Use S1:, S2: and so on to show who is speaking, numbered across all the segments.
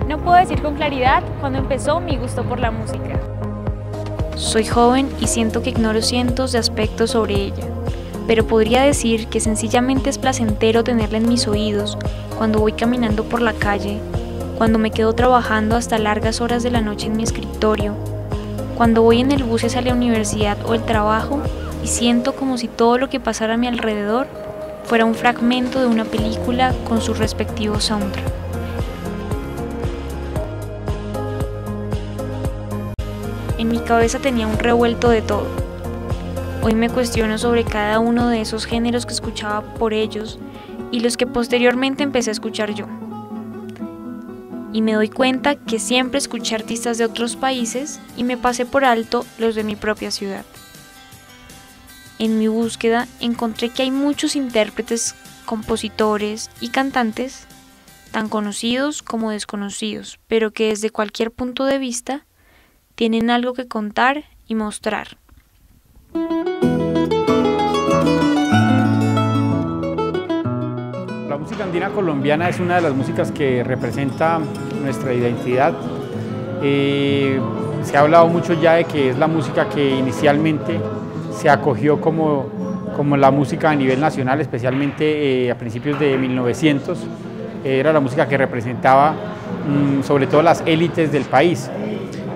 S1: No puedo decir con claridad cuándo empezó mi gusto por la música. Soy joven y siento que ignoro cientos de aspectos sobre ella, pero podría decir que sencillamente es placentero tenerla en mis oídos cuando voy caminando por la calle, cuando me quedo trabajando hasta largas horas de la noche en mi escritorio, cuando voy en el bus hacia la universidad o el trabajo y siento como si todo lo que pasara a mi alrededor fuera un fragmento de una película con su respectivo soundtrack. En mi cabeza tenía un revuelto de todo. Hoy me cuestiono sobre cada uno de esos géneros que escuchaba por ellos y los que posteriormente empecé a escuchar yo. Y me doy cuenta que siempre escuché artistas de otros países y me pasé por alto los de mi propia ciudad. En mi búsqueda encontré que hay muchos intérpretes, compositores y cantantes, tan conocidos como desconocidos, pero que desde cualquier punto de vista tienen algo que contar y mostrar.
S2: La música andina colombiana es una de las músicas que representa nuestra identidad. Se ha hablado mucho ya de que es la música que inicialmente se acogió como la música a nivel nacional, especialmente a principios de 1900. Era la música que representaba sobre todo las élites del país.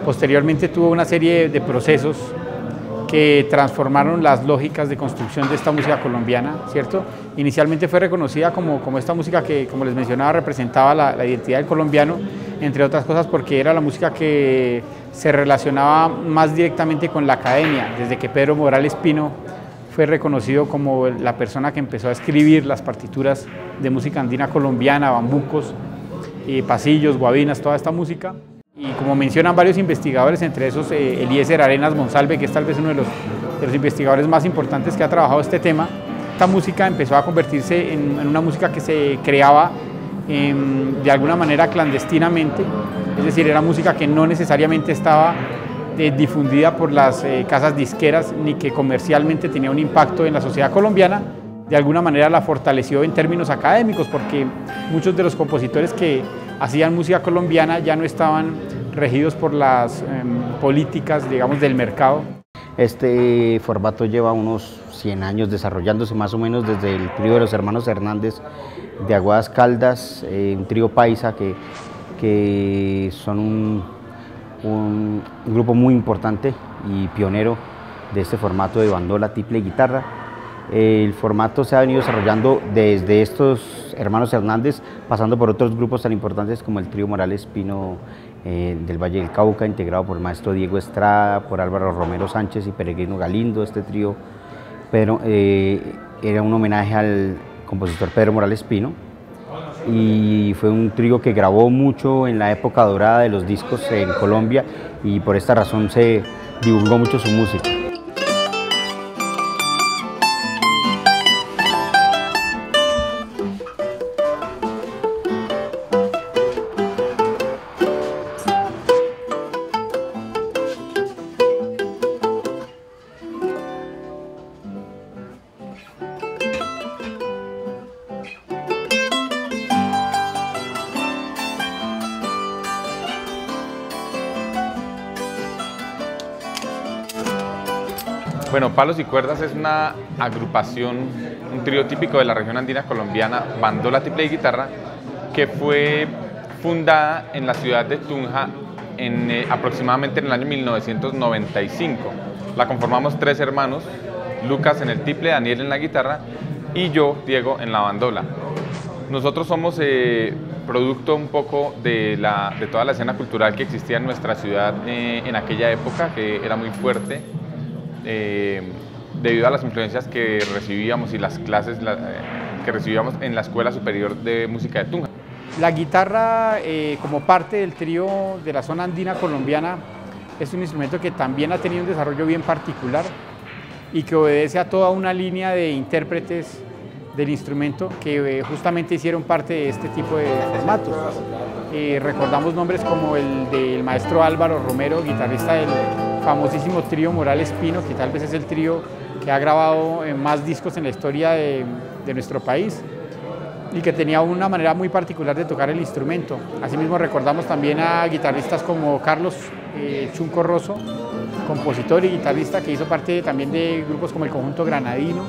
S2: Posteriormente tuvo una serie de procesos que transformaron las lógicas de construcción de esta música colombiana, ¿cierto? Inicialmente fue reconocida como esta música que, como les mencionaba, representaba la identidad del colombiano, entre otras cosas porque era la música que se relacionaba más directamente con la academia, desde que Pedro Morales Pino fue reconocido como la persona que empezó a escribir las partituras de música andina colombiana, bambucos, pasillos, guabinas, toda esta música. Y como mencionan varios investigadores, entre esos Eliezer Arenas Monsalve, que es tal vez uno de los investigadores más importantes que ha trabajado este tema, esta música empezó a convertirse en una música que se creaba de alguna manera clandestinamente, es decir, era música que no necesariamente estaba difundida por las casas disqueras ni que comercialmente tenía un impacto en la sociedad colombiana. De alguna manera la fortaleció en términos académicos porque muchos de los compositores que hacían música colombiana ya no estaban regidos por las políticas, digamos, del mercado.
S3: Este formato lleva unos 100 años desarrollándose más o menos desde el trío de los hermanos Hernández de Aguadas Caldas, un trío paisa que son un grupo muy importante y pionero de este formato de bandola, tiple y guitarra. El formato se ha venido desarrollando desde estos hermanos Hernández, pasando por otros grupos tan importantes como el trío Morales Pino del Valle del Cauca, integrado por el maestro Diego Estrada, por Álvaro Romero Sánchez y Peregrino Galindo. Este trío era un homenaje al compositor Pedro Morales Pino y fue un trío que grabó mucho en la época dorada de los discos en Colombia y por esta razón se divulgó mucho su música.
S4: Bueno, Palos y Cuerdas es una agrupación, un trío típico de la región andina colombiana, bandola, tiple y guitarra, que fue fundada en la ciudad de Tunja aproximadamente en el año 1995. La conformamos 3 hermanos, Lucas en el tiple, Daniel en la guitarra y yo, Diego, en la bandola. Nosotros somos producto un poco de toda la escena cultural que existía en nuestra ciudad en aquella época, que era muy fuerte. Debido a las influencias que recibíamos y las clases que recibíamos en la Escuela Superior de Música de Tunja.
S2: La guitarra, como parte del trío de la zona andina colombiana, es un instrumento que también ha tenido un desarrollo bien particular y que obedece a toda una línea de intérpretes del instrumento que justamente hicieron parte de este tipo de formatos. Recordamos nombres como el del maestro Álvaro Romero, guitarrista del famosísimo trío Morales Pino, que tal vez es el trío que ha grabado más discos en la historia de nuestro país y que tenía una manera muy particular de tocar el instrumento. Asimismo recordamos también a guitarristas como Carlos Chunco Rosso, compositor y guitarrista que hizo parte también de grupos como el Conjunto Granadino,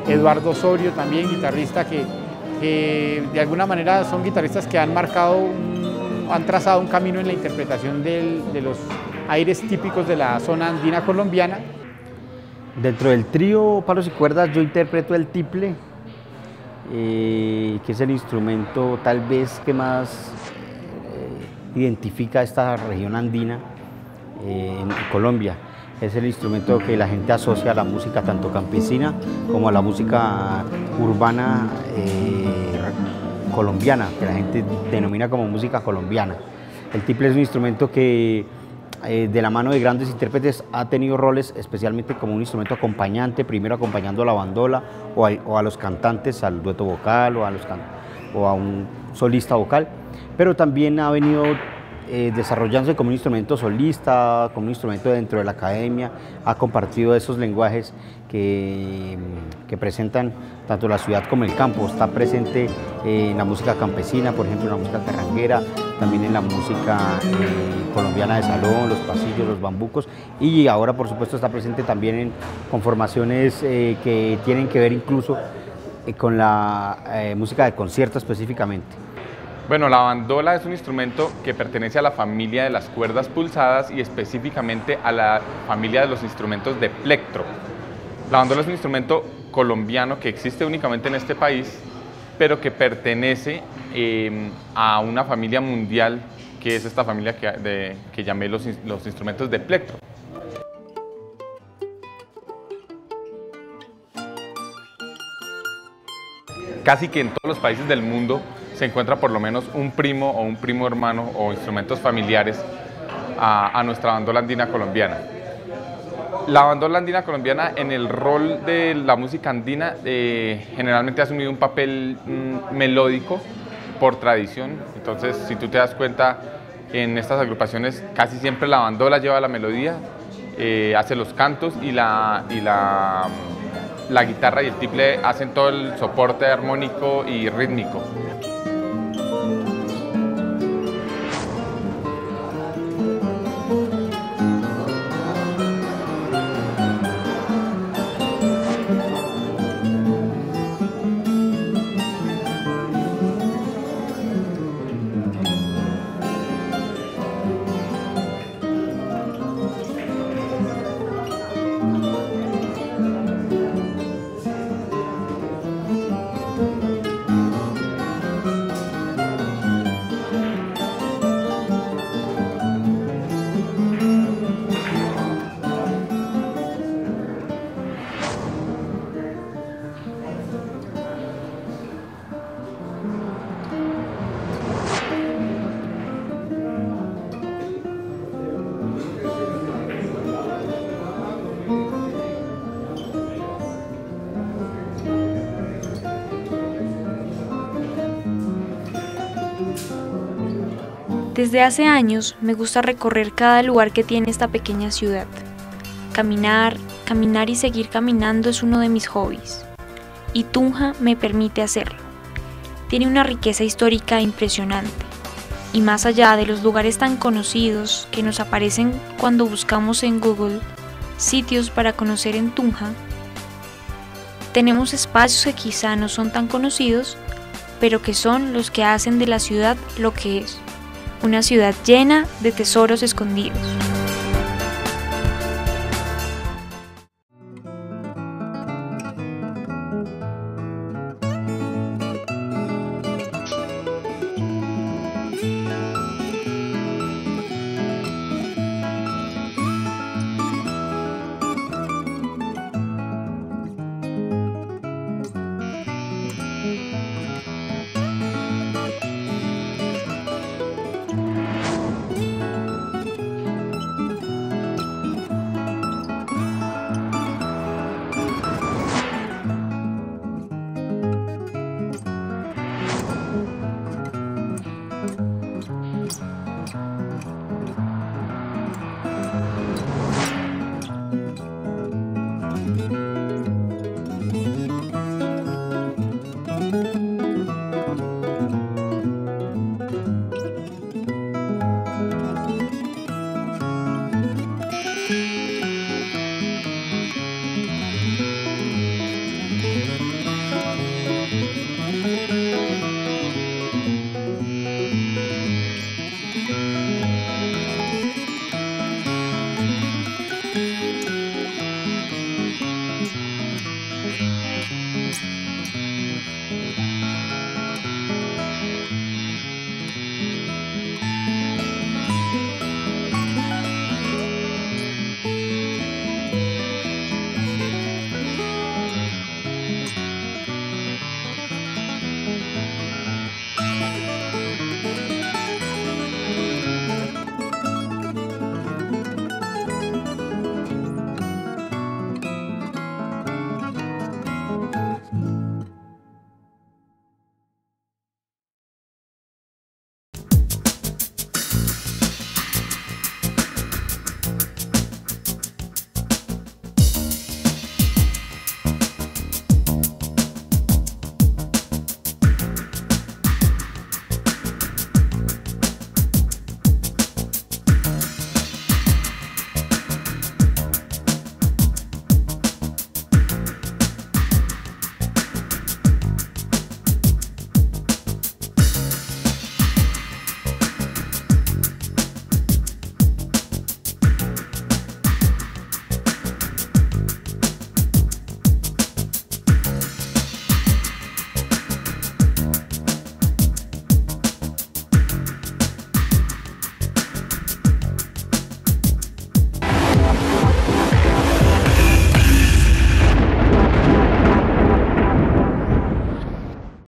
S2: Eduardo Osorio también, guitarrista que de alguna manera son guitarristas que han han trazado un camino en la interpretación de los aires típicos de la zona andina colombiana.
S3: Dentro del trío palos y cuerdas yo interpreto el tiple, que es el instrumento tal vez que más identifica esta región andina en Colombia. Es el instrumento que la gente asocia a la música tanto campesina como a la música urbana colombiana, que la gente denomina como música colombiana. El tiple es un instrumento que de la mano de grandes intérpretes ha tenido roles especialmente como un instrumento acompañante, primero acompañando a la bandola o a los cantantes, al dueto vocal o a un solista vocal, pero también ha venido desarrollándose como un instrumento solista, como un instrumento dentro de la academia, ha compartido esos lenguajes que presentan tanto la ciudad como el campo. Está presente en la música campesina, por ejemplo, en la música carranguera, también en la música colombiana de salón, los pasillos, los bambucos, y ahora por supuesto está presente también en conformaciones que tienen que ver incluso con la música de concierto específicamente.
S4: Bueno, la bandola es un instrumento que pertenece a la familia de las cuerdas pulsadas y específicamente a la familia de los instrumentos de plectro. La bandola es un instrumento colombiano que existe únicamente en este país, pero que pertenece a una familia mundial, que es esta familia que llamé los instrumentos de plectro. Casi que en todos los países del mundo se encuentra por lo menos un primo o un primo hermano o instrumentos familiares a nuestra bandola andina colombiana. La bandola andina colombiana en el rol de la música andina generalmente ha asumido un papel melódico por tradición. Entonces, si tú te das cuenta, en estas agrupaciones casi siempre la bandola lleva la melodía, hace los cantos y la guitarra y el tiple hacen todo el soporte armónico y rítmico.
S1: Desde hace años me gusta recorrer cada lugar que tiene esta pequeña ciudad. Caminar y seguir caminando es uno de mis hobbies, y Tunja me permite hacerlo. Tiene una riqueza histórica impresionante, y más allá de los lugares tan conocidos que nos aparecen cuando buscamos en Google sitios para conocer en Tunja, tenemos espacios que quizá no son tan conocidos, pero que son los que hacen de la ciudad lo que es. Una ciudad llena de tesoros escondidos.